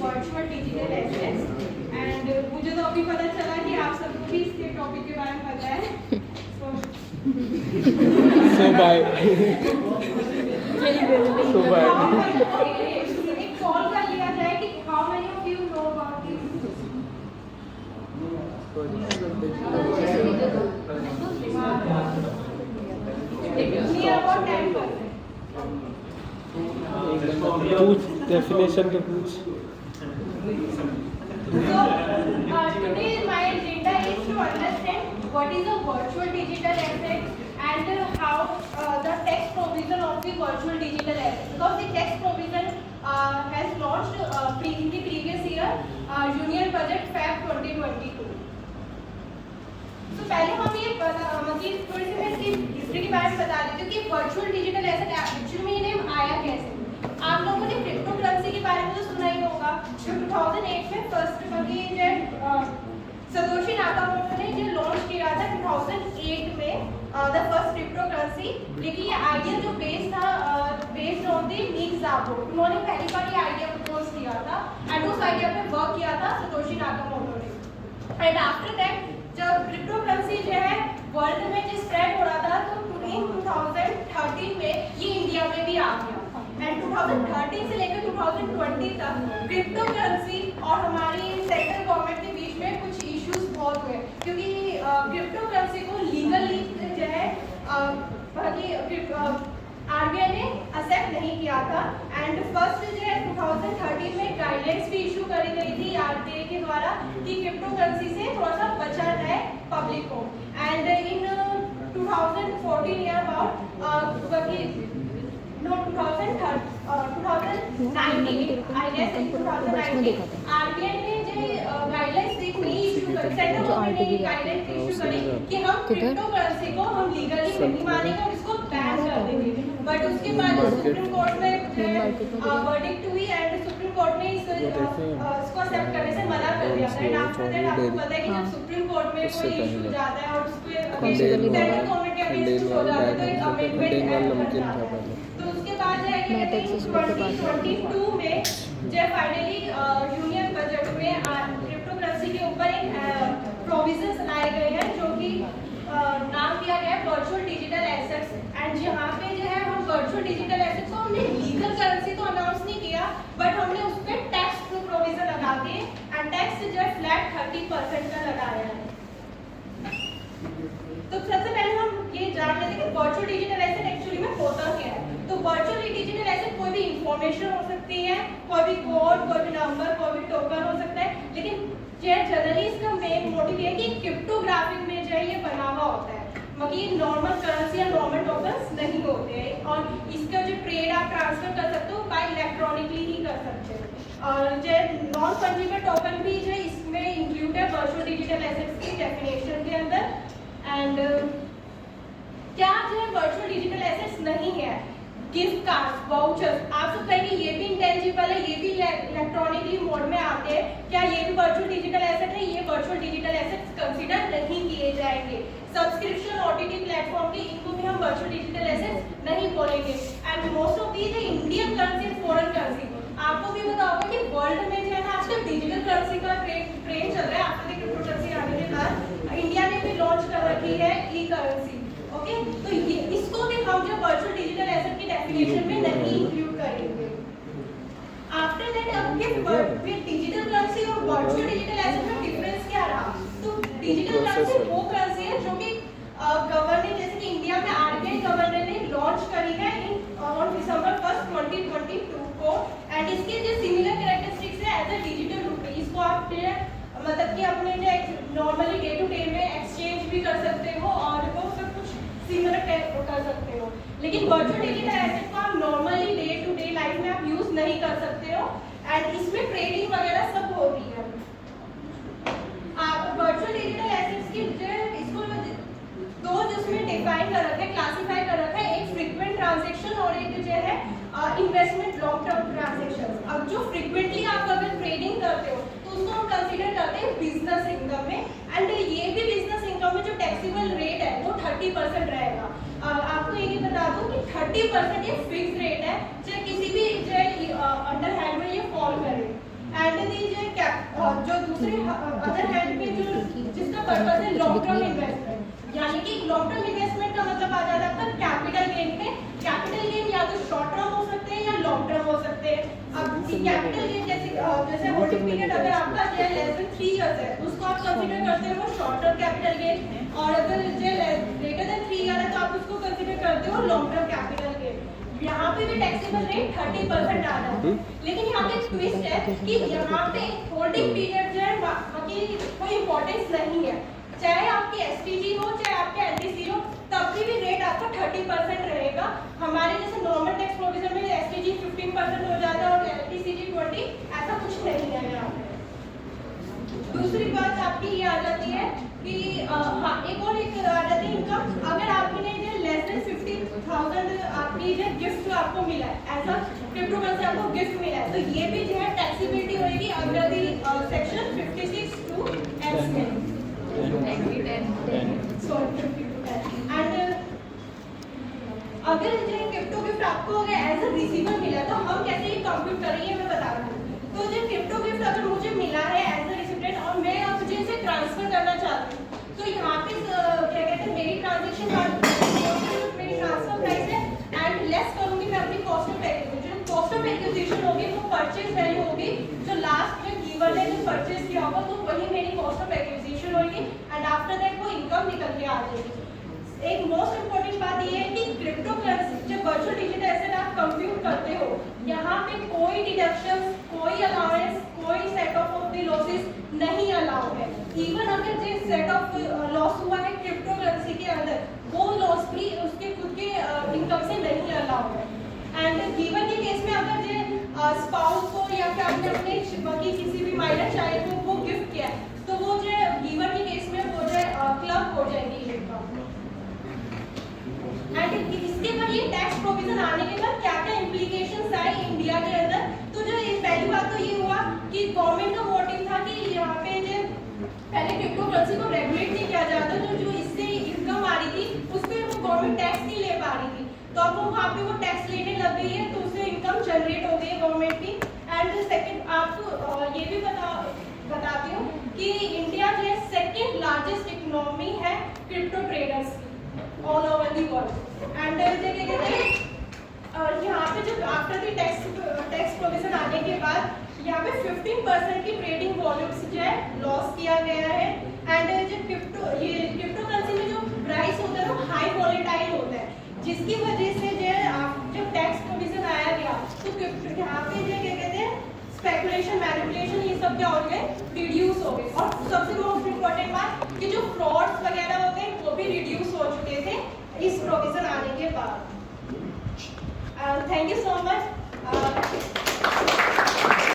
Virtual digital assets and मुझे तो अभी पता चला कि आप सबको भी इसके टॉपिक के बारे में पता है So bye. So bye. एक कॉल कर लिया जाए कि how many of you know about this near about 10%. पूछ डेफिनेशन तो पूछ. So, today my agenda is to understand what is a virtual digital asset and how the tax provision of the virtual digital asset. Because the tax provision has launched in the previous year, Union Budget Feb 2022. So पहले हम ये मतलब थोड़ी सी मैं इसकी history के बारे में बता देती हूँ कि वर्चुअल डिजिटल एसेट एक्चुअली में ये नेम आया कैसे. आप लोगों ने क्रिप्टो करेंसी के बारे में तो सुना ही होगा. जो 2008 में फर्स्ट सतोशी नाकामोटो ने जो लॉन्च किया था 2008 में द फर्स्ट क्रिप्टो करेंसी. लेकिन ये आइडिया जो बेस्ड ऑन द निक ज़ाबो, उन्होंने पहली बार ये आइडिया प्रपोज किया था एंड उस आइडिया पे वर्क किया था सतोशी नाकामोटो ने. एंड आफ्टर दैट जब क्रिप्टो करेंसी जो है वर्ल्ड में जो स्प्रेड हो रहा था तो 2013 में ये इंडिया में भी आ गया. एंड 2013 से लेकर 2020 तक क्रिप्टो करेंसी और हमारी सेंट्रल गवर्नमेंट के बीच में कुछ इश्यूज बहुत हुए क्योंकि क्रिप्टो करेंसी को लीगली जो है आरबीआई ने एक्सेप्ट नहीं किया था. एंड फर्स्ट जो है 2013 में गाइडलाइंस भी इशू करी गई थी आरबीआई के द्वारा कि क्रिप्टो करेंसी से थोड़ा सा बचा जाए पब्लिक को. And in 2014 year about 2019 I guess 2019 RBI ने जो गाइडलाइंस नहीं इशू करी, सेंट्रल गवर्नमेंट ने गाइडलाइंस इशू करी कि हम क्रिप्टो करेंसी को हम लीगली नहीं मानेंगे और इसको बैन कर देंगे. बट उसके बाद सुप्रीम कोर्ट में वर्डिक्ट हुई एंड सुप्रीम कोर्ट ने इसको एक्सेप्ट करने से मना कर दिया. एंड आफ्टर दैट आपको पता है कि जब सुप्रीम कोर्ट में कोई इशू जाता है और उस पे सेंट्रल गवर्नमेंट के अगेंस्ट हो जाता है तो एक अमेंडमेंट तो उसके बाद जो है कि 2022 में जो फाइनली यूनियन बजट में क्रिप्टो करेंसी के ऊपर एक प्रोविजंस लाए गए हैं जो कि नाम दिया गया है वर्चुअल डिजिटल एसेट्स. एंड यहाँ पे जो है हम वर्चुअल डिजिटल एसेट्स को हमने लीगल करेंसी तो अनाउंस नहीं किया बट हमने उस पर टैक्स प्रोविजन लगा के एंड टैक्स जो है फ्लैट 30% का लगाया है. तो सबसे पहले हम ये जान लेते हैं कि वर्चुअल डिजिटल एसेट एक्चुअली में होता क्या है. तो वर्चुअल डिजिटल एसेट कोई भी इंफॉर्मेशन हो सकती है, कोई भी कोड, कोई भी नंबर, कोई भी टोकन हो सकता है. लेकिन जनरली इसका मेन मोटिव ये है कि क्रिप्टोग्राफिक में जो है ये बना हुआ होता है. बाकी नॉर्मल करेंसी या नॉर्मल टोकन्स नहीं होते हैं और इसका जो ट्रेड आप ट्रांसफर कर सकते हो बाय इलेक्ट्रॉनिकली ही कर सकते हो. और जो नॉन फंजिबल टोकन भी जो है इसमें इंक्लूड है वर्चुअल डिजिटल एसेट्स की डेफिनेशन के अंदर. एंड क्या जो है वर्चुअल डिजिटल एसेट्स नहीं है. गिफ्ट कार्ड, वाउचर्स, आप सब कहेंगे ये भी इंटेंजिबल है, ये भी इलेक्ट्रॉनिकली मोड में आते हैं, क्या ये भी वर्चुअल डिजिटल एसेट है? ये वर्चुअल डिजिटल एसेट्स कंसीडर नहीं किए जाएंगे. सब्सक्रिप्शन ओटीटी प्लेटफॉर्म के इनको भी हम वर्चुअल डिजिटल एसेट्स नहीं बोलेंगे. And most of these Indian currency, foreign currency. आपको भी पता होगा कि वर्ल्ड में जो है ना आजकल डिजिटल करेंसी का ट्रेंड चल रहा है. आफ्टर क्रिप्टो करेंसी आने के बाद इंडिया ने भी लॉन्च कर रखी है ई करेंसी. ओके, तो ये इसको भी हम जो वर्चुअल डिजिटल एसेट की डेफिनेशन में नहीं इंक्लूड करेंगे. आफ्टर दैट अब फिर डिजिटल करेंसी और वर्चुअल डिजिटल एसेट में डिफरेंस क्या रहा? तो डिजिटल करेंसी वो करेंसी है जो कि गवर्नमेंट जैसे कि इंडिया में आरबीआई गवर्नर ने लॉन्च करी है ऑन December 1, 2022 को. एंड इसके जो सिमिलर कैरेक्टरिस्टिक्स है एज अ डिजिटल रुपी. इसको आप मतलब कि अपने जो नॉर्मली डे टू डे में एक्सचेंज भी कर सकते हो और वो सब कुछ सिमिलर कर सकते हो. लेकिन वर्चुअल डिजिटल एसेट को आप normally day to day life में आप यूज नहीं कर सकते हो एंड इसमें ट्रेडिंग वगैरह सब होती है. आप वर्चुअल डिजिटल एसेट्स की इसको दो जिसमें डिफाइन कर रखा है, क्लासिफाई कर रखा है. एक फ्रीक्वेंट ट्रांजैक्शन और एक जो है इन्वेस्टमेंट लॉन्ग टर्म ट्रांजैक्शन. अब जो फ्रीक्वेंटली आप अगर ट्रेडिंग करते हो तो उसको हम कंसीडर करते हैं बिजनेस इनकम में. एंड ये भी बिजनेस इनकम में जो टैक्सेबल रेट है वो 30% रहेगा. आपको ये भी बता दूं कि 30% ये फिक्स रेट है, चाहे किसी भी अंडर हैंड में ये फॉल करे. एंड जो दूसरे अदर हैंड पे जो जिसका पर्पस है लॉन्ग टर्म इन्वेस्टमेंट, यानी कि लॉन्ग टर्म इन्वेस्टमेंट का मतलब आ जाता है आपका कैपिटल गेन पे। कैपिटल गेन या तो शॉर्ट टर्म हो सकते हैं या लॉन्ग टर्म हो सकते हैं। अब कैपिटल गेन जैसे होल्डिंग पीरियड अगर आपका जो है लेस देन 3 इयर्स है, उसको आप कंसीडर करते हो शॉर्ट टर्म कैपिटल गेन, और अगर जो ग्रेटर देन 3 ईयर है तो आप उसको कंसीडर करते हो लॉन्ग टर्म कैपिटल गेन। यहाँ पे भी टैक्सेबल रेट 30% आ जाता है, लेकिन यहाँ पे एक ट्विस्ट है कि यहाँ पे होल्डिंग पीरियड जो है बाकी कोई इंपॉर्टेंस नहीं है, चाहे आपकी एसटीजी हो चाहे आपके एलटीसी हो, तब भी रेट आपका 30% रहेगा। हमारे जैसे नॉर्मल टैक्स प्रोविजन में एसटीजी 15% हो जाता है और एलटीसीजी 20, ऐसा कुछ नहीं है यहाँ पे। दूसरी बात आपकी ये आ जाती है कि हाँ एक आ जाती है इनकम। अगर आपने लेस देन 50,000 आपकी जो गिफ्ट आपको मिला है एज अ क्रिप्टो करेंसी, आपको गिफ्ट मिला है, तो ये भी जो है टैक्सेबिलिटी होगी अंडर दी सेक्शन 56(2) एंड अगर जो क्रिप्टो गिफ्ट आपको अगर एज अ रिसीवर मिला तो हम कैसे ये कंप्यूट करेंगे मैं बता रहा हूँ। तो जो क्रिप्टो गिफ्ट अगर मुझे मिला है एज अ रिसिपिएंट और मैं अब मुझे इसे ट्रांसफर करना चाहती हूँ, तो यहाँ पे क्या कहते हैं मेरी ट्रांजैक्शन मेरी ट्रांसफर प्राइस है एंड लेस करूँगी मैं अपनी cost of acquisition. Cost of acquisition होगी वो परचेज वैल्यू होगी जो लास्ट में गिवर ने जो परचेज किया होगा, तो वही मेरी कॉस्ट ऑफ एक्विजिशन होगी एंड आफ्टर दैट वो इनकम निकल के आ जाएगी। एक मोस्ट इम्पोर्टेंट बात ये है कि क्रिप्टो करेंसी जब वर्चुअल डिजिटल एसेट आप कंप्यूट करते हो, यहाँ पे कोई डिडक्शन, कोई अलाउंस, कोई सेट ऑफ द लॉसेस नहीं अलाउ है। इवन अगर जो सेट ऑफ लॉस हुआ है क्रिप्टो करेंसी के अंदर, वो लॉस भी उसके खुद के इनकम से नहीं अलाउ है। एंड गिवन के केस में अगर जो स्पाउस को या फिर आपने अपने बाकी किसी भी माइनर चाइल्ड को वो गिफ्ट किया है, तो वो जो गिवन के केस में वो जो क्लब हो जाएगी इनकम। एंड इसके बाद ये टैक्स प्रोविजन आने के बाद क्या क्या इम्प्लीकेशंस आए इंडिया के अंदर, तो जो पहली बात तो ये हुआ कि गवर्नमेंट का मोटिव था कि यहाँ पे जो पहले क्रिप्टो करेंसी को रेगुलेट नहीं किया जाता, तो जो इससे इनकम आ रही थी उस पर वो गवर्नमेंट टैक्स नहीं ले पा रही थी, तो अब वो वहाँ पे वो टैक्स लेने लग गई है, तो उससे इनकम जनरेट हो गई है गवर्नमेंट की। एंड सेकेंड आपको ये भी बताती हूँ कि इंडिया जो है सेकेंड लार्जेस्ट इकोनॉमी है crypto traders all over the world. And क्या कहते हैं और यहाँ पे जब आफ्टर दी टैक्स प्रोविजन आने के बाद यहाँ पे 15% की ट्रेडिंग वॉल्यूम्स जो है लॉस किया गया है। एंड जो क्रिप्टो करेंसी में जो प्राइस होता है वो हाई वॉलेटाइल होता है, जिसकी वजह से जब टैक्स प्रोविजन आया गया तो यहाँ पे जो क्या कहते हैं स्पेकुलेशन, मैनिपुलेशन, ये सब क्या हो गए, रिड्यूस हो गए। और सबसे मोस्ट इम्पोर्टेंट बात कि जो फ्रॉड्स वगैरह होते हैं वो भी रिड्यूस हो चुके थे इस प्रोविजन आने के बाद। Thank you so much.